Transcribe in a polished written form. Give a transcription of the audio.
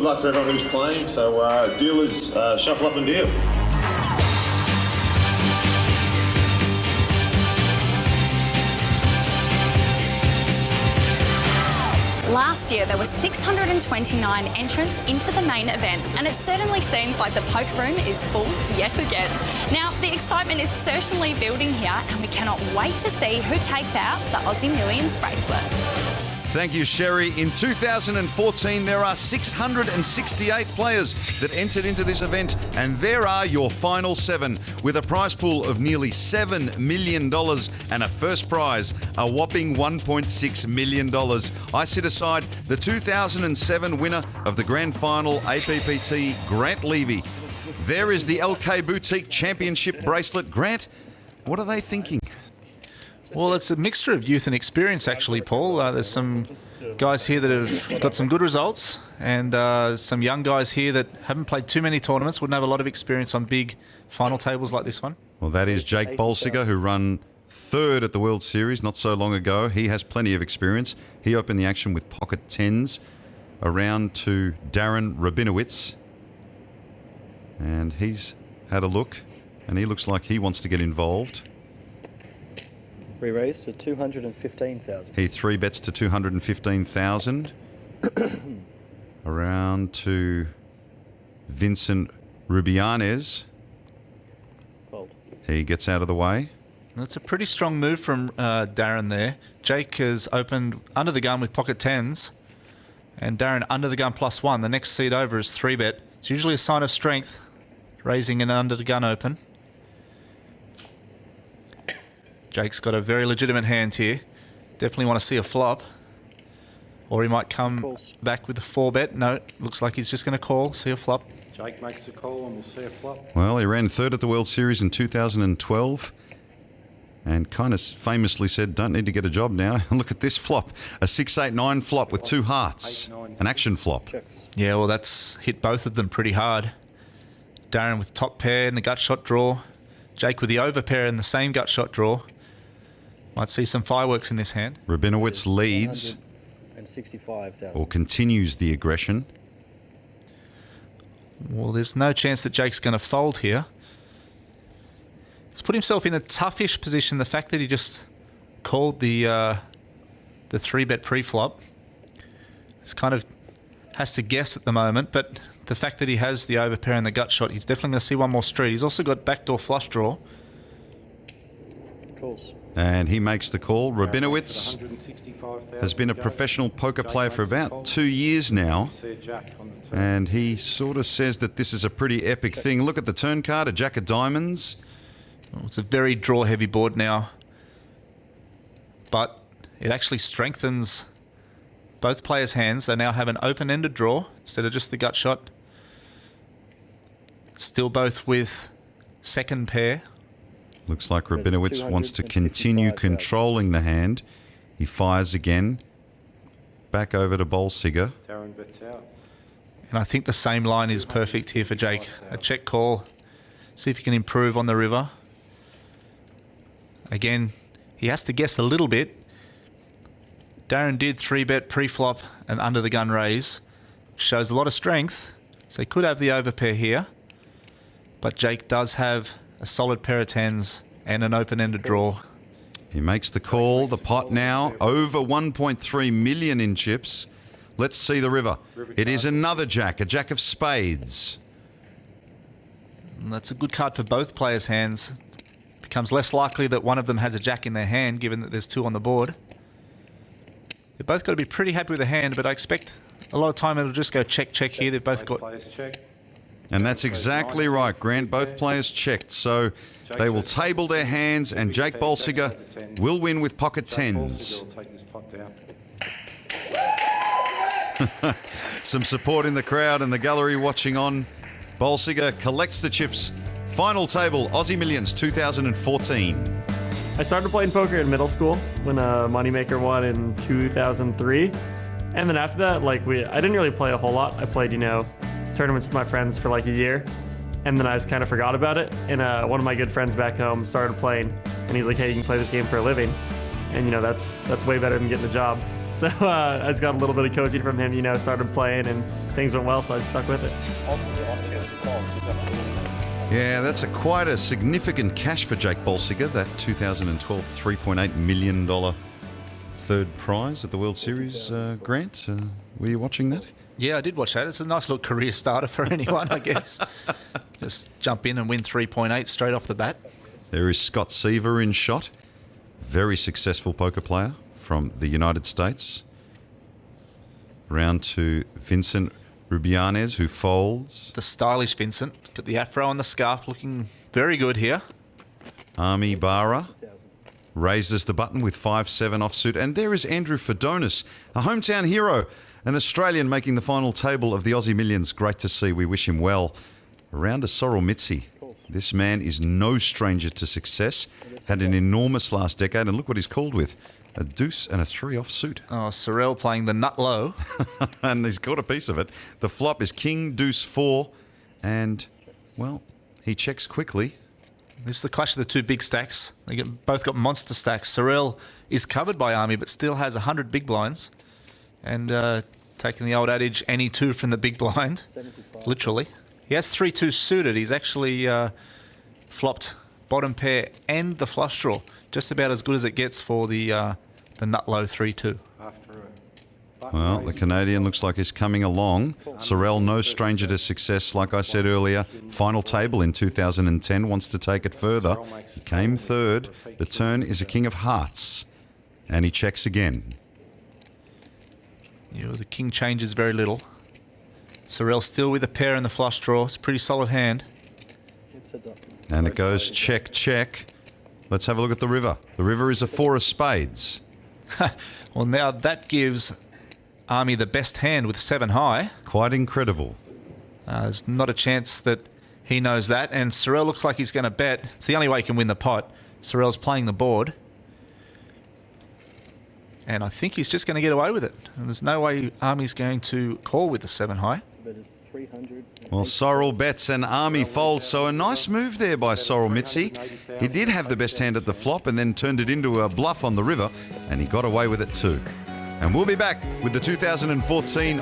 Good luck for everyone who's playing. So dealers, shuffle up and deal. Last year, there were 629 entrants into the main event, and it certainly seems like the poker room is full yet again. Now, the excitement is certainly building here, and we cannot wait to see who takes out the Aussie Millions bracelet. Thank you, Sherry. In 2014, there are 668 players that entered into this event, and there are your final 7, with a prize pool of nearly $7 million and a first prize, a whopping $1.6 million. I sit aside the 2007 winner of the Grand Final APPT, Grant Levy. There is the LK Boutique Championship bracelet. Grant, what are they thinking? Well, it's a mixture of youth and experience, actually, Paul. There's some guys here that have got some good results, and some young guys here that haven't played too many tournaments, wouldn't have a lot of experience on big final tables like this one. Well, that is Jake Bolsiger, who ran 3rd at the World Series not so long ago. He has plenty of experience. He opened the action with pocket 10s, around to Darren Rabinowitz. And he's had a look, and he looks like he wants to get involved. Re-raised to 215,000. He 3-bets to 215,000. Around to Vincent Rubianes. Fold. He gets out of the way. That's a pretty strong move from Darren there. Jake has opened under the gun with pocket 10s, and Darren under the gun +1. The next seed over is 3-bet. It's usually a sign of strength, raising an under the gun open. Jake's got a very legitimate hand here. Definitely want to see a flop. Or he might come back with a 4-bet. No, looks like he's just going to call, see a flop. Jake makes a call and we'll see a flop. Well, he ran 3rd at the World Series in 2012 and kind of famously said, don't need to get a job now. Look at this flop. A 6-8-9 flop with 2 hearts. An action flop. Yeah, well, that's hit both of them pretty hard. Darren with top pair in the gut shot draw. Jake with the over pair in the same gut shot draw. Might see some fireworks in this hand. Rabinowitz leads or continues the aggression. Well, there's no chance that Jake's going to fold here. He's put himself in a toughish position. The fact that he just called the 3-bet pre-flop. He's kind of has to guess at the moment, but the fact that he has the overpair and the gut shot, he's definitely going to see one more street. He's also got backdoor flush draw. Calls. And he makes the call. Rabinowitz has been a professional poker player for about 2 years now. And he sort of says that this is a pretty epic thing. Look at the turn card, a jack of diamonds. Well, it's a very draw-heavy board now. But it actually strengthens both players' hands. They now have an open-ended draw instead of just the gut shot. Still both with second pair. Looks like Rabinowitz wants to continue controlling the hand. He fires again. Back over to Bolsiger. Darren bets out. And I think the same line is perfect here for Jake. A check call. See if he can improve on the river. Again, he has to guess a little bit. Darren did 3-bet pre-flop and under the gun raise. Shows a lot of strength. So he could have the overpair here. But Jake does have a solid pair of 10s and an open-ended draw. He makes the call. The pot now over 1.3 million in chips. Let's see the river. It is another jack, a jack of spades. And that's a good card for both players' hands. Becomes less likely that one of them has a jack in their hand, given that there's 2 on the board. They've both got to be pretty happy with the hand, but I expect a lot of time it'll just go check, check here. They've both got... And that's exactly right, Grant. Both players checked. So they will table their hands, and Jake Bolsiger will win with pocket 10s. Some support in the crowd and the gallery watching on. Bolsiger collects the chips. Final table, Aussie Millions 2014. I started playing poker in middle school when Moneymaker won in 2003. And then after that, I didn't really play a whole lot. I played, tournaments with my friends for like a year. And then I just kind of forgot about it. And one of my good friends back home started playing. And he's like, hey, you can play this game for a living. And, that's way better than getting a job. So I just got a little bit of coaching from him, started playing and things went well, so I just stuck with it. Yeah, that's quite a significant cash for Jake Bolsiger, that 2012 $3.8 million third prize at the World Series. Grant, were you watching that? Yeah, I did watch that. It's a nice little career starter for anyone, I guess. Just jump in and win 3.8 straight off the bat. There is Scott Seaver in shot. Very successful poker player from the United States. Round to Vincent Rubianes, who folds. The stylish Vincent. Got the afro and the scarf, looking very good here. Ami Bara raises the button with 5-7 offsuit. And there is Andrew Fedonis, a hometown hero, an Australian making the final table of the Aussie Millions. Great to see. We wish him well. Around to Sorrel Mitzi. This man is no stranger to success. Had an enormous last decade, and look what he's called with. A deuce and a 3 offsuit. Oh, Sorrel playing the nut low. And he's got a piece of it. The flop is King, Deuce, 4. And, well, he checks quickly. This is the clash of the two big stacks. They both got monster stacks. Sorrel is covered by Army, but still has 100 big blinds. And taking the old adage, any two from the big blind, literally. He has 3-2 suited. He's actually flopped bottom pair and the flush draw. Just about as good as it gets for the nut low 3-2. Well, the Canadian looks like he's coming along. Sorrel, no stranger to success, like I said earlier. Final table in 2010, wants to take it further. He came third. The turn is a king of hearts. And he checks again. The king changes very little. Sorrel still with a pair in the flush draw. It's a pretty solid hand. And it goes check, check. Let's have a look at the river. The river is a 4 of spades. Well, now that gives Army the best hand with 7 high. Quite incredible. There's not a chance that he knows that. And Sorrel looks like he's going to bet. It's the only way he can win the pot. Sorrel's playing the board. And I think he's just going to get away with it. And there's no way Army's going to call with the 7 high. Well, Sorrel bets and Army folds, so a nice move there by Sorrel Mitzi. He did have the best hand at the flop and then turned it into a bluff on the river, and he got away with it too. And we'll be back with the 2014